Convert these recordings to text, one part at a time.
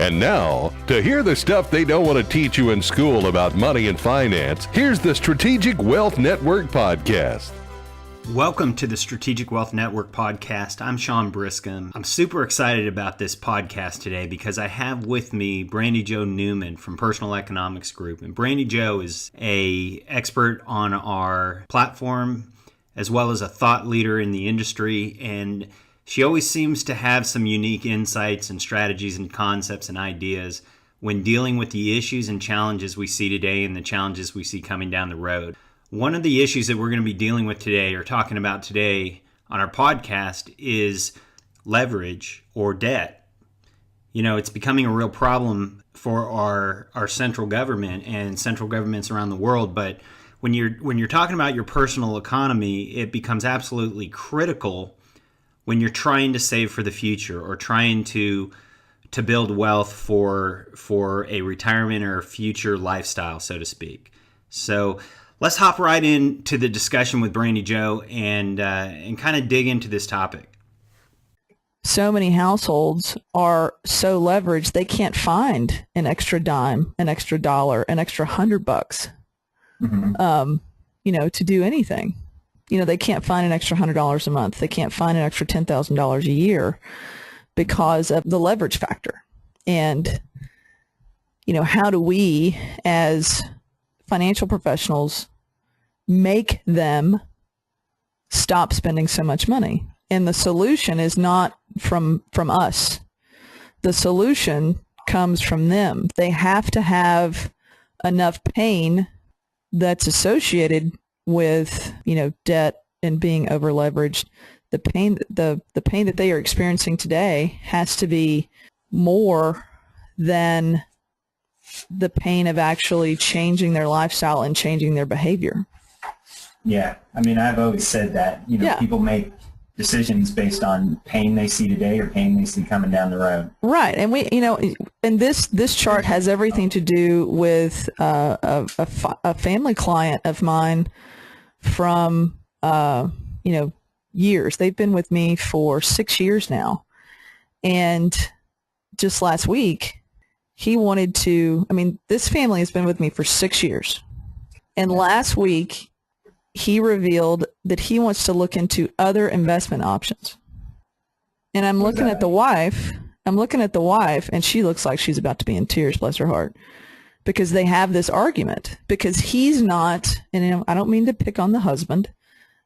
And now, to hear the stuff they don't want to teach you in school about money and finance, here's the Strategic Wealth Network podcast. Welcome to the Strategic Wealth Network podcast. I'm Sean Briscombe. I'm super excited about this podcast today because I have with me Brandi Newman from Personal Economics Group. And Brandi Jo is an expert on our platform as well as a thought leader in the industry. And she always seems to have some unique insights and strategies and concepts and ideas when dealing with the issues and challenges we see today and the challenges we see coming down the road. One of the issues that we're going to be dealing with today or talking about today on our podcast is leverage or debt. You know, it's becoming a real problem for our central government and central governments around the world. But when you're talking about your personal economy, it becomes absolutely critical when you're trying to save for the future or trying to build wealth for a retirement or future lifestyle, so to speak. So let's hop right into the discussion with Brandi Jo and kind of dig into this topic. So many households are so leveraged they can't find an extra dime, an extra dollar, an extra $100, to do anything. You know, they can't find an extra $100 a month. They can't find an extra $10,000 a year because of the leverage factor. And, you know, how do we as financial professionals make them stop spending so much money? And the solution is not from us. The solution comes from them. They have to have enough pain that's associated with, you know, debt and being over leveraged. The pain that they are experiencing today has to be more than the pain of actually changing their lifestyle and changing their behavior. Yeah. I mean, I've always said that, people make decisions based on pain they see today or pain they see coming down the road. Right. And and this chart has everything to do with a family client of mine from, years. They've been with me for 6 years now. And just last week, he wanted to, this family has been with me for 6 years. And last week, he revealed that he wants to look into other investment options. And I'm looking at the wife, and she looks like she's about to be in tears, bless her heart, because they have this argument. Because he's not, and I don't mean to pick on the husband,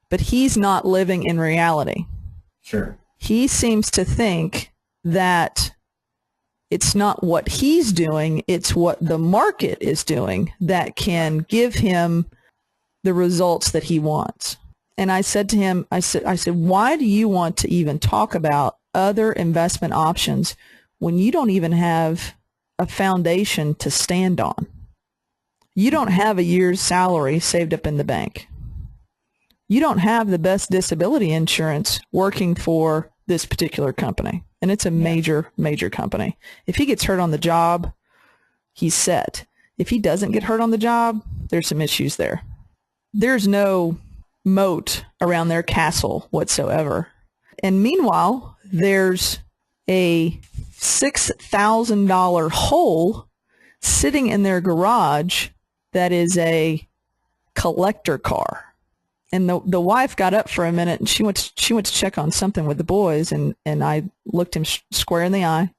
but he's not living in reality. Sure. He seems to think that it's not what he's doing, it's what the market is doing that can give him the results that he wants. And I said to him, I said, why do you want to even talk about other investment options when you don't even have a foundation to stand on? You don't have a year's salary saved up in the bank. You don't have the best disability insurance working for this particular company. And it's a major, major company. If he gets hurt on the job, he's set. If he doesn't get hurt on the job, there's some issues there. There's no moat around their castle whatsoever. And meanwhile, there's a $6,000 hole sitting in their garage that is a collector car. And the wife got up for a minute and she went to check on something with the boys, and I looked him square in the eye,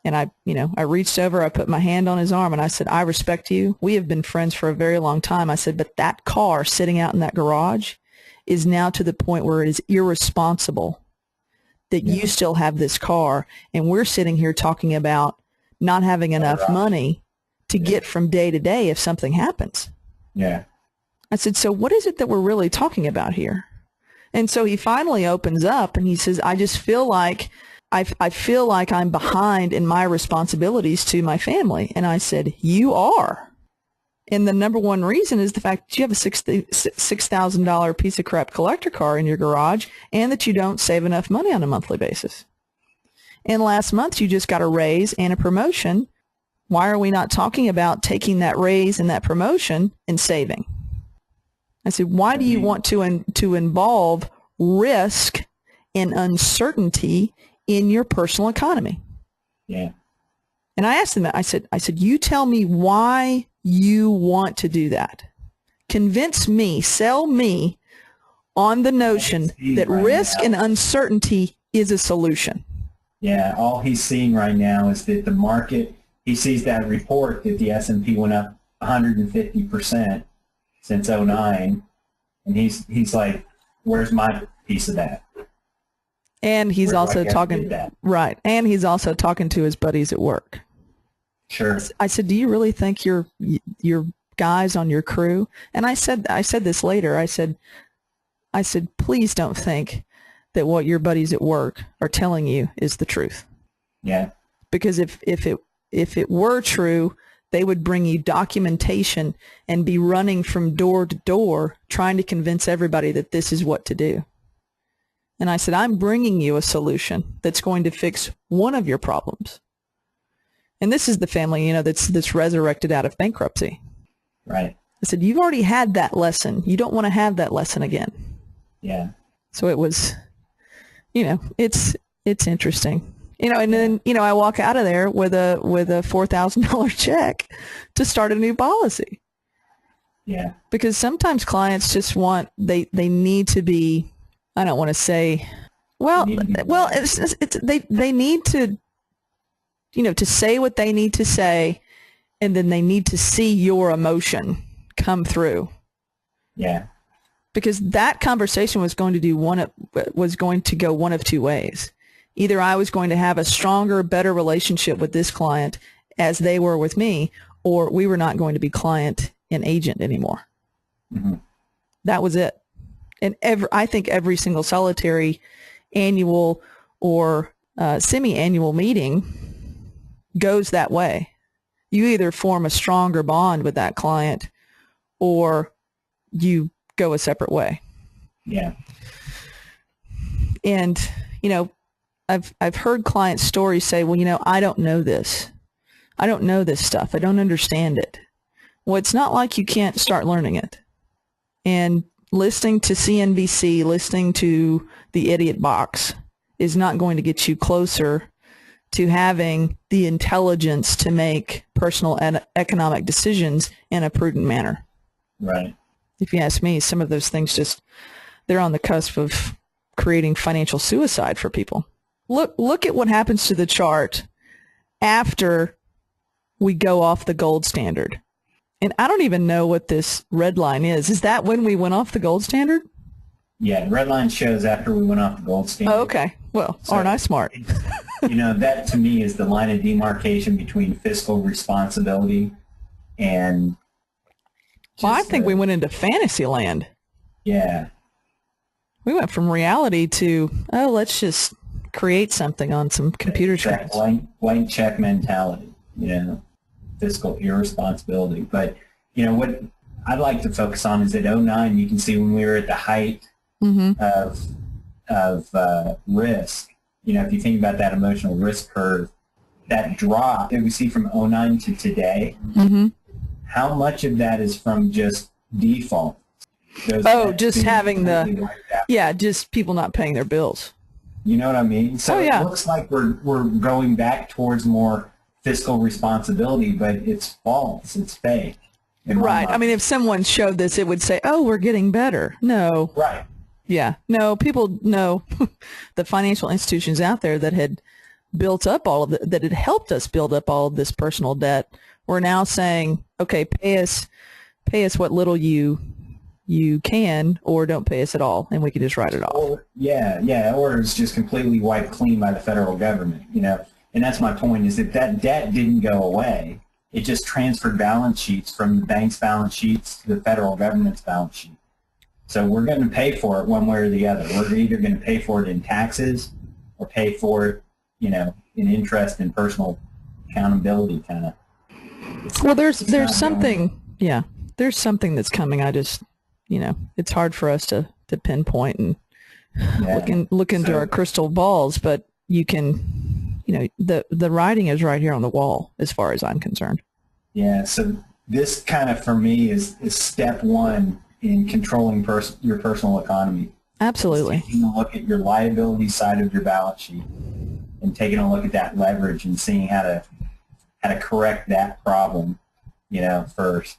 and I reached over, I put my hand on his arm, and I said, I respect you. We have been friends for a very long time. I said, but that car sitting out in that garage is now to the point where it is irresponsible that you still have this car, and we're sitting here talking about not having enough money to get from day to day if something happens. Yeah. I said, so what is it that we're really talking about here? And so he finally opens up and he says, I just feel like I feel like I'm behind in my responsibilities to my family. And I said, you are. And the number one reason is the fact that you have a $6,000 piece of crap collector car in your garage and that you don't save enough money on a monthly basis. And last month you just got a raise and a promotion. Why are we not talking about taking that raise and that promotion and saving? I said, why do you want to involve risk and uncertainty in your personal economy? Yeah. And I asked them that. I said, you tell me why you want to do that. Convince me, sell me on the notion that risk and uncertainty is a solution. Yeah, all he's seeing right now is that the market, he sees that report that the S&P went up 150% since '09, and he's like, where's my piece of that? And he's also talking, right, and he's also talking to his buddies at work. Sure. I said, do you really think your guys on your crew? And I said this later. I said, please don't think that what your buddies at work are telling you is the truth. Yeah. Because if it were true, they would bring you documentation and be running from door to door trying to convince everybody that this is what to do. And I said, I'm bringing you a solution that's going to fix one of your problems. And this is the family, that's resurrected out of bankruptcy. Right. I said, you've already had that lesson. You don't want to have that lesson again. Yeah. So it was, it's interesting. And then, I walk out of there with a $4,000 check to start a new policy. Yeah. Because sometimes clients just they need to be, I don't want to say, they need to, to say what they need to say, and then they need to see your emotion come through. Yeah. Because that conversation was going to go one of two ways. Either I was going to have a stronger, better relationship with this client as they were with me, or we were not going to be client and agent anymore. Mm-hmm. That was it. And I think every single solitary annual or semi-annual meeting goes that way. You either form a stronger bond with that client or you go a separate way. Yeah. And, I've heard client stories say, well, I don't know this. I don't know this stuff. I don't understand it. Well, it's not like you can't start learning it. And listening to CNBC, listening to the Idiot Box is not going to get you closer to having the intelligence to make personal and economic decisions in a prudent manner. Right. If you ask me, some of those things they're on the cusp of creating financial suicide for people. Look at what happens to the chart after we go off the gold standard. And I don't even know what this red line is. Is that when we went off the gold standard? Yeah, the red line shows after we went off the gold standard. Oh, okay. Well, aren't I smart? That to me is the line of demarcation between fiscal responsibility and... Well, I think we went into fantasy land. Yeah. We went from reality to, let's just create something on some computer screens. Blank check mentality, fiscal irresponsibility. But, what I'd like to focus on is at '09, you can see when we were at the height of risk. If you think about that emotional risk curve, that drop that we see from '09 to today, how much of that is from just default? Just having just people not paying their bills. You know what I mean? So It looks like we're going back towards more fiscal responsibility, but it's false. It's fake. Right. I mean, if someone showed this, it would say, we're getting better. No. Right. Yeah. No, people know the financial institutions out there that had built up that had helped us build up all of this personal debt. We're now saying, okay, pay us what little you can, or don't pay us at all, and we can just write it off. Or it's just completely wiped clean by the federal government, And that's my point, is that debt didn't go away. It just transferred balance sheets from the bank's balance sheets to the federal government's balance sheet. So we're going to pay for it one way or the other. We're either going to pay for it in taxes or pay for it, in interest and personal accountability kind of. Well, there's something, there's something that's coming. I just, it's hard for us to pinpoint and look into our crystal balls, but you can, the writing is right here on the wall as far as I'm concerned. Yeah. So this kind of, for me, is step one in controlling your personal economy. Absolutely. It's taking a look at your liability side of your balance sheet and taking a look at that leverage and seeing how to how to correct that problem, first.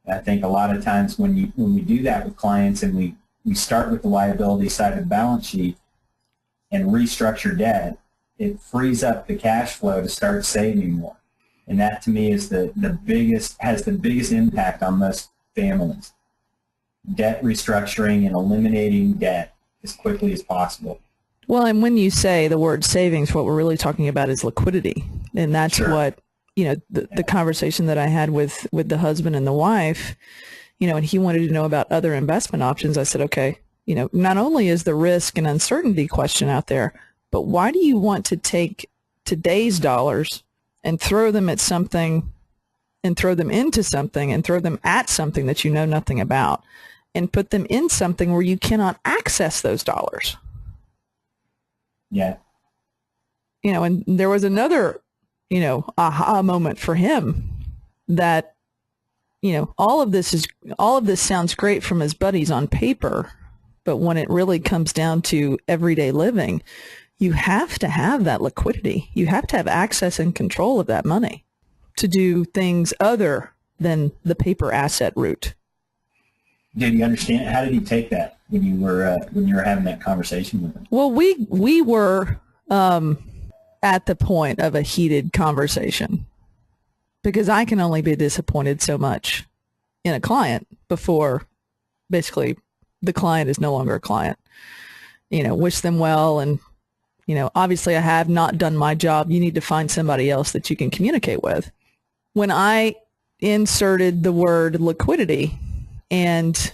I think a lot of times when we do that with clients and we start with the liability side of the balance sheet and restructure debt, it frees up the cash flow to start saving more. And that to me is has the biggest impact on most families. Debt restructuring and eliminating debt as quickly as possible. Well, and when you say the word savings, what we're really talking about is liquidity. And that's Sure. what, the conversation that I had with the husband and the wife, and he wanted to know about other investment options. I said, okay, not only is the risk and uncertainty question out there, but why do you want to take today's dollars and throw them at something and throw them into something and throw them at something that you know nothing about and put them in something where you cannot access those dollars? Yeah. And there was another, aha moment for him that, all of this sounds great from his buddies on paper, but when it really comes down to everyday living, you have to have that liquidity. You have to have access and control of that money to do things other than the paper asset route. Did he understand? How did he take that when you were having that conversation with him? Well, we were at the point of a heated conversation because I can only be disappointed so much in a client before basically the client is no longer a client. Wish them well, and obviously I have not done my job. You need to find somebody else that you can communicate with. When I inserted the word liquidity and,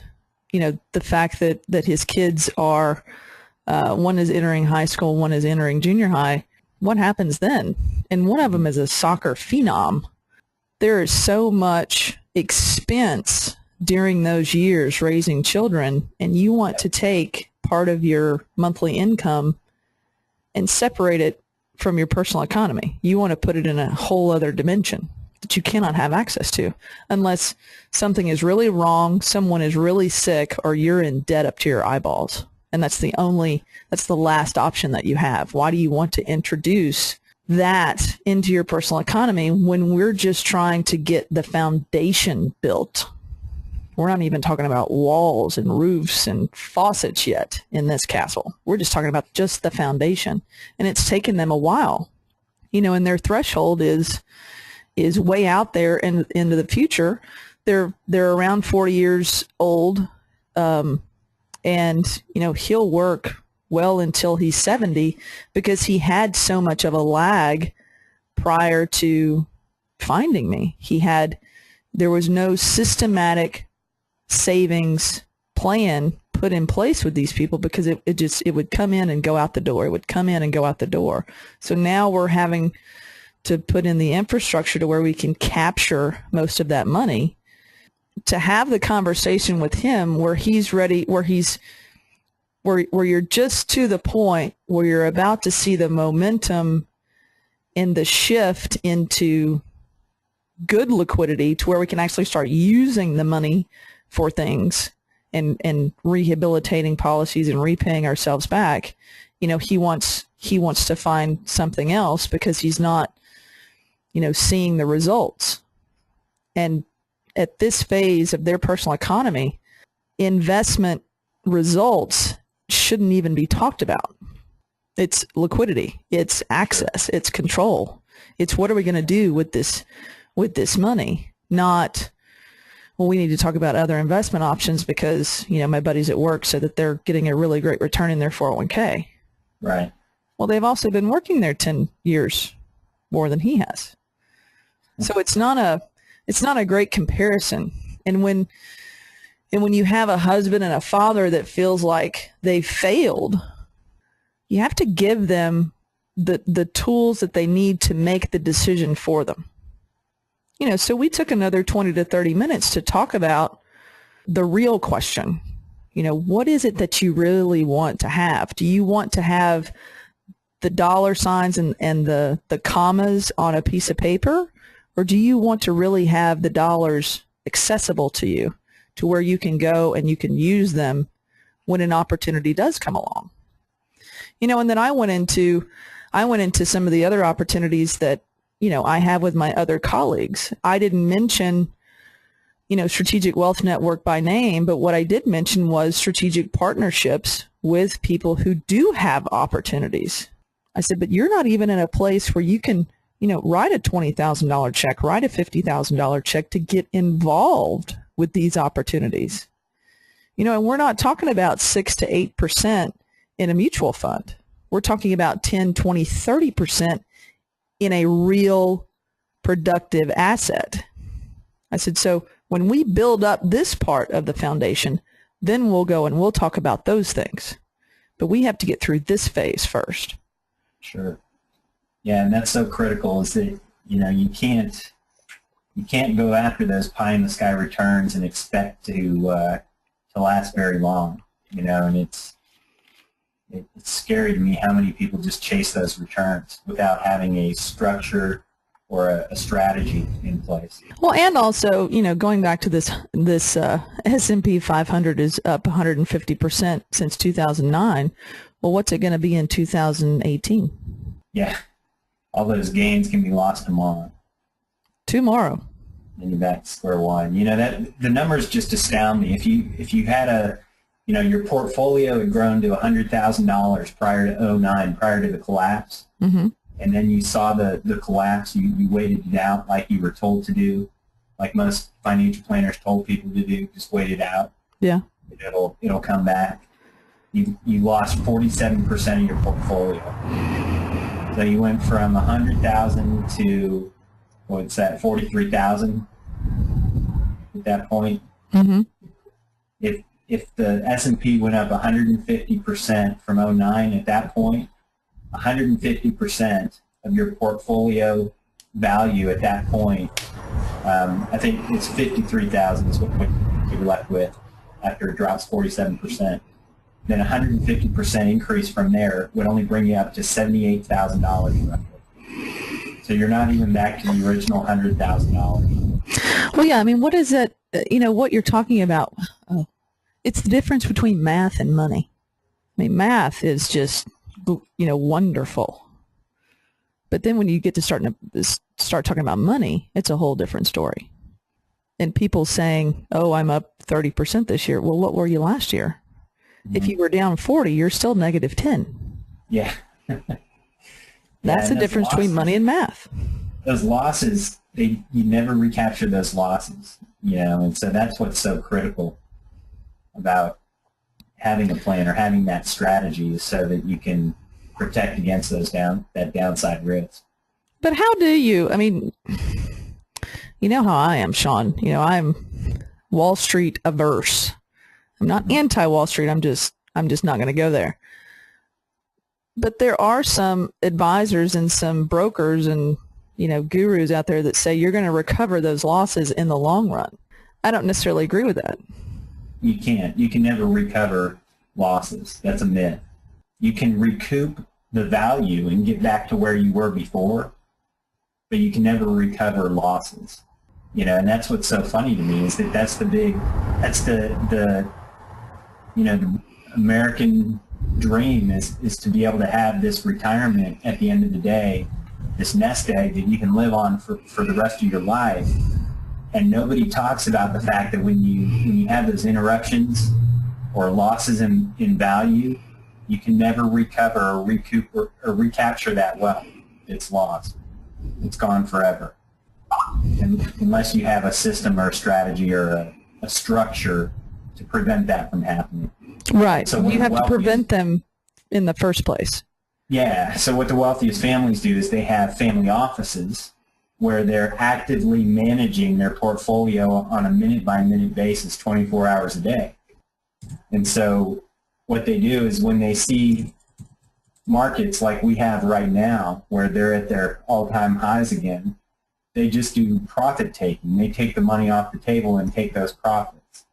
the fact that his kids are, one is entering high school, one is entering junior high, what happens then? And one of them is a soccer phenom. There is so much expense during those years raising children, and you want to take part of your monthly income and separate it from your personal economy. You want to put it in a whole other dimension that you cannot have access to unless something is really wrong, someone is really sick, or you're in debt up to your eyeballs. And that's the last option that you have. Why do you want to introduce that into your personal economy when we're just trying to get the foundation built? We're not even talking about walls and roofs and faucets yet in this castle. We're just talking about just the foundation. And it's taken them a while, and their threshold is way out there and into the future. They're around 40 years old. And he'll work well until he's 70 because he had so much of a lag prior to finding me. There was no systematic savings plan put in place with these people because it would come in and go out the door. It would come in and go out the door. So now we're having to put in the infrastructure to where we can capture most of that money to have the conversation with him where he's ready, where you're just to the point where you're about to see the momentum and the shift into good liquidity to where we can actually start using the money for things and rehabilitating policies and repaying ourselves back. He wants to find something else because he's not, seeing the results. And at this phase of their personal economy, investment results shouldn't even be talked about. It's liquidity, it's access, it's control. It's what are we going to do with this money? Not, well, we need to talk about other investment options because, my buddies at work said that they're getting a really great return in their 401k. Right. Well, they've also been working there 10 years more than he has. So it's not a great comparison. And when you have a husband and a father that feels like they failed, you have to give them the tools that they need to make the decision for them. So we took another 20 to 30 minutes to talk about the real question. What is it that you really want to have? Do you want to have the dollar signs and the commas on a piece of paper? Or do you want to really have the dollars accessible to you to where you can go and you can use them when an opportunity does come along? And then I went into some of the other opportunities that, I have with my other colleagues. I didn't mention, Strategic Wealth Network by name, but what I did mention was strategic partnerships with people who do have opportunities. I said, but you're not even in a place where you can, write a $20,000 check, write a $50,000 check to get involved with these opportunities. And we're not talking about 6 to 8% in a mutual fund. We're talking about 10, 20, 30% in a real productive asset. I said, so when we build up this part of the foundation, then we'll go and we'll talk about those things. But we have to get through this phase first. Sure. Yeah, and that's so critical is that, you can't go after those pie in the sky returns and expect to last very long, and it's scary to me how many people just chase those returns without having a structure or a strategy in place. Well, and also, going back to this S&P 500 is up 150% since 2009. Well, what's it going to be in 2018? Yeah, all those gains can be lost tomorrow. And you're back to square one. That the numbers just astound me. If you had your portfolio had grown to $100,000 prior to 2009, prior to the collapse, mm-hmm. and then you saw the collapse, you waited it out like you were told to do, like most financial planners told people to do, just wait it out. Yeah. It'll come back. You lost 47% of your portfolio. So you went from 100,000 to, what's that, 43,000 at that point. Mm-hmm. If the S&P went up 150% from 2009 at that point, 150% of your portfolio value at that point, I think it's 53,000 is what you're left with after it drops 47%. Then 150% increase from there would only bring you up to $78,000 roughly. So you're not even back to the original $100,000. Well, yeah, what is it, what you're talking about, it's the difference between math and money. Math is just, wonderful. But then when you get to start talking about money, it's a whole different story. And people saying, oh, I'm up 30% this year. Well, what were you last year? Mm-hmm. If you were down 40, you're still negative 10. Yeah. That's the difference between money and math. Those losses, you never recapture those losses, and so that's what's so critical about having a plan or having that strategy is so that you can protect against that downside risk. But how do you, you know how I am, Sean. I'm Wall Street averse. I'm not anti-Wall Street. I'm just not going to go there. But there are some advisors and some brokers and, gurus out there that say you're going to recover those losses in the long run. I don't necessarily agree with that. You can't. You can never recover losses. That's a myth. You can recoup the value and get back to where you were before, but you can never recover losses. And that's what's so funny to me is that that's the American dream is to be able to have this retirement at the end of the day, this nest egg that you can live on for the rest of your life. And nobody talks about the fact that when you have those interruptions or losses in value, you can never recover or recoup or recapture that wealth. It's lost. It's gone forever. And unless you have a system or a strategy or a structure to prevent that from happening. Right. So you have to prevent them in the first place. Yeah. So what the wealthiest families do is they have family offices where they're actively managing their portfolio on a minute-by-minute basis, 24 hours a day. And so what they do is when they see markets like we have right now, where they're at their all-time highs again, they just do profit taking. They take the money off the table and take those profits,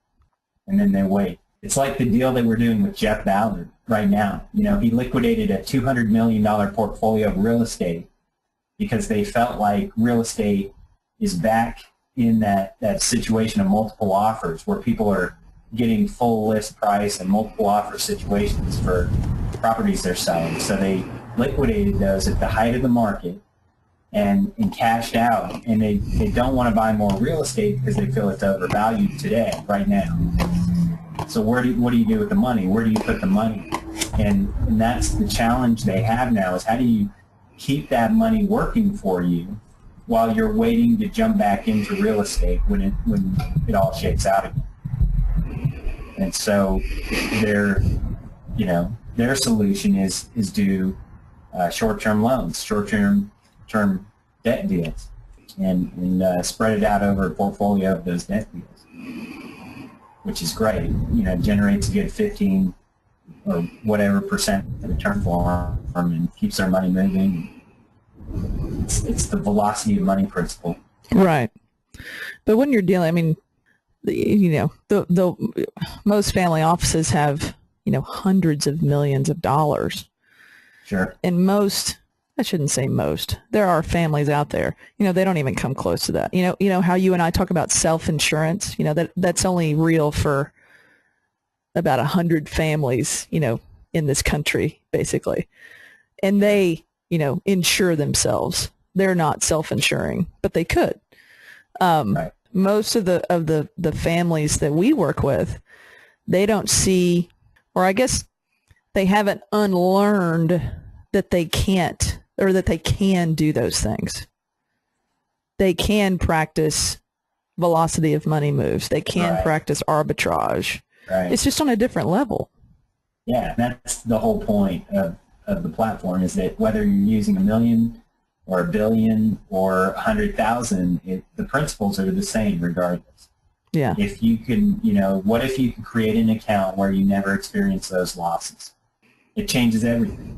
and then they wait. It's like the deal that we're doing with Jeff Ballard right now. He liquidated a $200 million portfolio of real estate because they felt like real estate is back in that situation of multiple offers where people are getting full list price and multiple offer situations for properties they're selling. So they liquidated those at the height of the market, and cashed out, and they don't want to buy more real estate because they feel it's overvalued today, right now. So what do you do with the money? Where do you put the money? And that's the challenge they have now, is how do you keep that money working for you while you're waiting to jump back into real estate when it all shakes out again. And so their solution is do short-term loans, short-term debt deals, and spread it out over a portfolio of those debt deals, which is great. Generates a good 15 or whatever percent return for them and keeps their money moving. It's the velocity of money principle. Right. But when you're dealing, the most family offices have, hundreds of millions of dollars. Sure. And I shouldn't say most, there are families out there, they don't even come close to that. You know how you and I talk about self-insurance, that's only real for about 100 families, in this country, basically. And they, insure themselves. They're not self-insuring, but they could. Right. Most of the families that we work with, they don't see, or I guess they haven't unlearned that they can't, or that they can do those things. They can practice velocity of money moves. They can practice arbitrage. Right. It's just on a different level. Yeah, that's the whole point of the platform, is that whether you're using $1 million or $1 billion or 100,000, the principles are the same regardless. Yeah. If you can, what if you could create an account where you never experience those losses? It changes everything.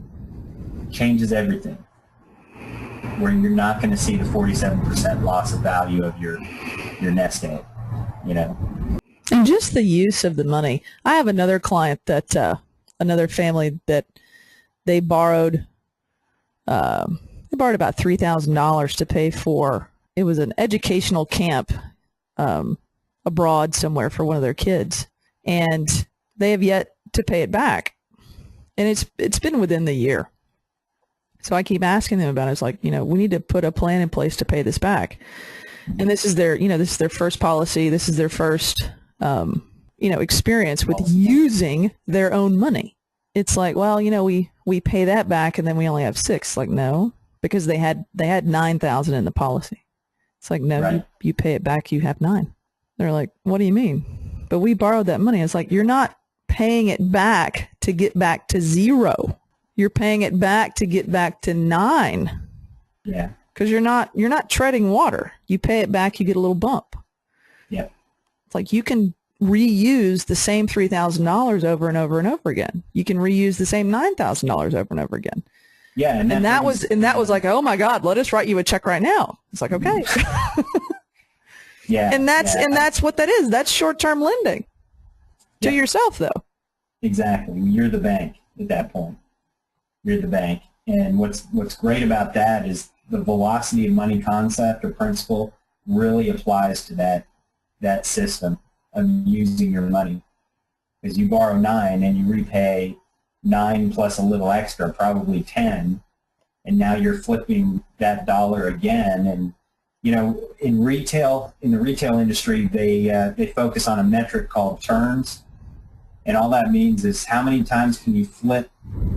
Where you're not going to see the 47% loss of value of your nest egg, And just the use of the money. I have another client that, another family that they borrowed about $3,000 to pay for, it was an educational camp abroad somewhere for one of their kids. And they have yet to pay it back. And it's been within the year. So I keep asking them about it. It's like, we need to put a plan in place to pay this back. And this is their first policy. This is their first, experience with using their own money. It's like, well, we pay that back and then we only have 6. Like, no, because they had 9,000 in the policy. It's like, no, right. you pay it back, you have 9. They're like, what do you mean? But we borrowed that money. It's like, you're not paying it back to get back to 0. You're paying it back to get back to 9. Yeah. Because you're not treading water. You pay it back, you get a little bump. Yep. It's like you can reuse the same $3,000 over and over and over again. You can reuse the same $9,000 over and over again. Yeah, and that was like, oh my God, let us write you a check right now. It's like, okay. Yeah. And that's what that is. That's short-term lending to yourself, though. Exactly. You're the bank at that point. You're the bank. And what's great about that is the velocity of money concept or principle really applies to that system of using your money. Because you borrow 9 and you repay 9 plus a little extra, probably 10, and now you're flipping that dollar again. And in the retail industry, they focus on a metric called turns. And all that means is how many times can you flip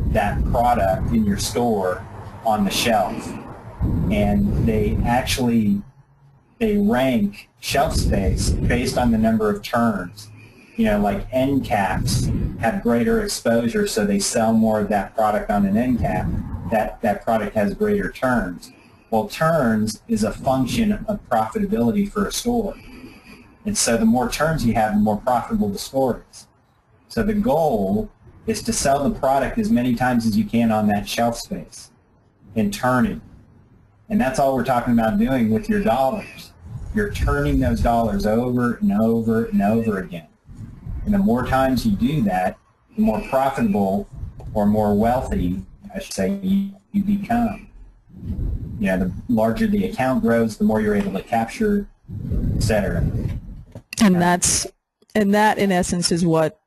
that product in your store on the shelf. And they rank shelf space based on the number of turns. Like end caps have greater exposure, so they sell more of that product on an end cap. That product has greater turns. Well, turns is a function of profitability for a store. And so the more turns you have, the more profitable the store is. So the goal is to sell the product as many times as you can on that shelf space and turn it. And that's all we're talking about doing with your dollars. You're turning those dollars over and over and over again. And the more times you do that, the more profitable or more wealthy, I should say, you become. The larger the account grows, the more you're able to capture, et cetera. And that in essence is what,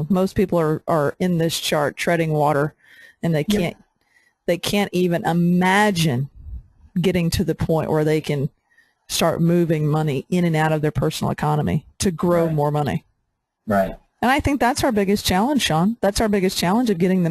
most people are in this chart treading water, and they can't even imagine getting to the point where they can start moving money in and out of their personal economy to grow more money. Right. And I think that's our biggest challenge, Sean. That's our biggest challenge of getting the